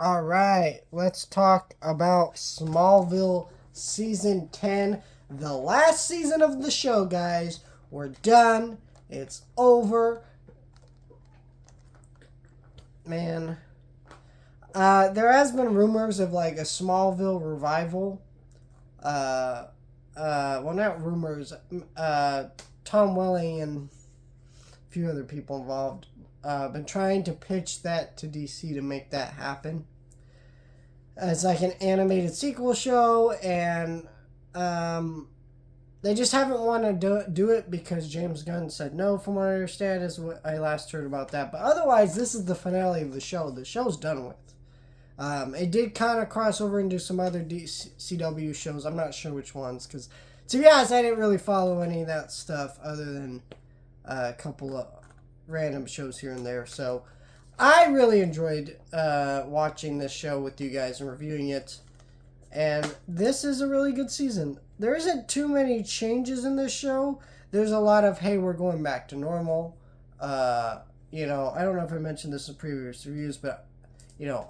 All right, let's talk about Smallville season 10, the last season of the show, guys. We're done. It's over. Man, there has been rumors of like a Smallville revival. Uh, well, not rumors. Tom Welling and a few other people involved been trying to pitch that to DC to make that happen. It's like an animated sequel show, and um, they just haven't wanted to do it because James Gunn said no, from what I understand, is what I last heard about that. But otherwise, this is the finale of the show. The show's done with. It did kind of cross over into some other CW shows. I'm not sure which ones, because to be honest, I didn't really follow any of that stuff other than a couple of random shows here and there. So I really enjoyed watching this show with you guys and reviewing it. And this is a really good season. There isn't too many changes in this show. There's a lot of, hey, we're going back to normal. I don't know if I mentioned this in previous reviews, but,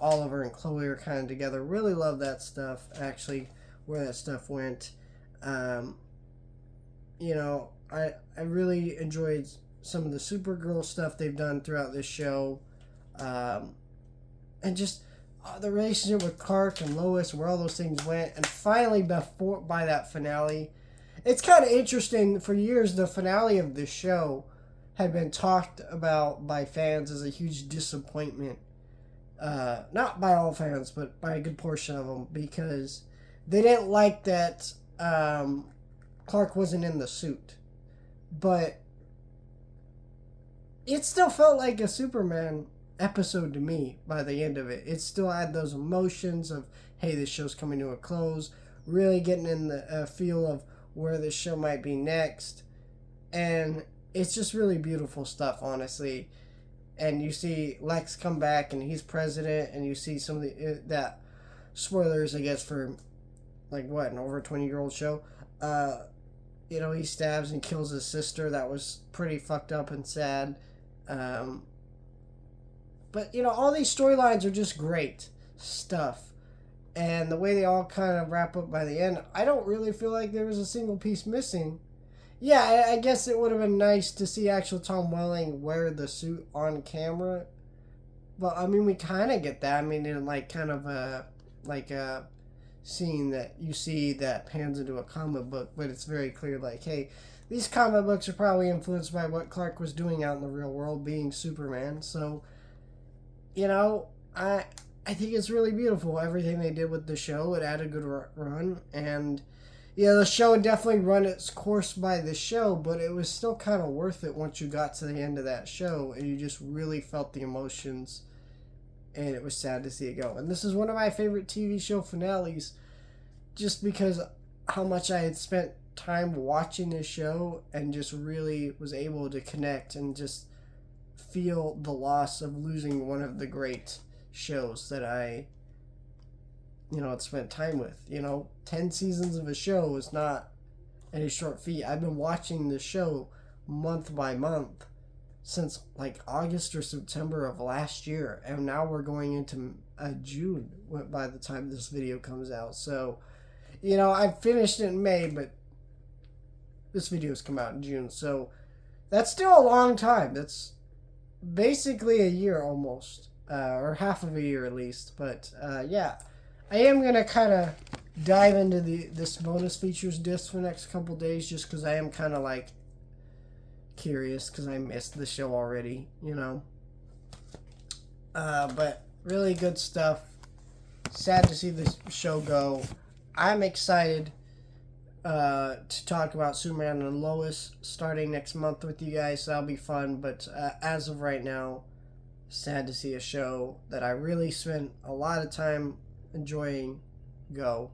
Oliver and Chloe are kind of together. Really love that stuff, actually, where that stuff went. Um, I really enjoyed some of the Supergirl stuff they've done throughout this show. And just the relationship with Clark and Lois, where all those things went, and finally by that finale, it's kind of interesting. For years, the finale of this show had been talked about by fans as a huge disappointment. Not by all fans, but by a good portion of them, because they didn't like that Clark wasn't in the suit. But it still felt like a Superman episode to me by the end of it. It still had those emotions of, hey, this show's coming to a close, really getting in the feel of where this show might be next. And it's just really beautiful stuff, honestly. And you see Lex come back and he's president, and you see some of that spoilers, I guess, for like what, an over 20-year-old show. He stabs and kills his sister. That was pretty fucked up and sad. But, all these storylines are just great stuff. And the way they all kind of wrap up by the end, I don't really feel like there was a single piece missing. Yeah, I guess it would have been nice to see actual Tom Welling wear the suit on camera. But, I mean, we kind of get that. I mean, in like kind of a scene that you see that pans into a comic book, but it's very clear, like, hey, these comic books are probably influenced by what Clark was doing out in the real world, being Superman. So, I think it's really beautiful, everything they did with the show. It had a good run, and the show had definitely run its course by the show, but it was still kind of worth it once you got to the end of that show, and you just really felt the emotions, and it was sad to see it go. And this is one of my favorite TV show finales, just because how much I had spent time watching this show and just really was able to connect and just feel the loss of losing one of the great shows that I had spent time with. 10 seasons of a show is not any short feat. I've been watching this show month by month since like August or September of last year, and now we're going into June by the time this video comes out. So I finished it in May, but this video's come out in June, so that's still a long time. That's basically a year almost, or half of a year at least. But I am gonna kind of dive into this bonus features disc for the next couple days, just because I am kind of like curious, because I missed the show already, But really good stuff. Sad to see this show go. I'm excited to talk about Superman and Lois starting next month with you guys. So that'll be fun. But as of right now, sad to see a show that I really spent a lot of time enjoying go.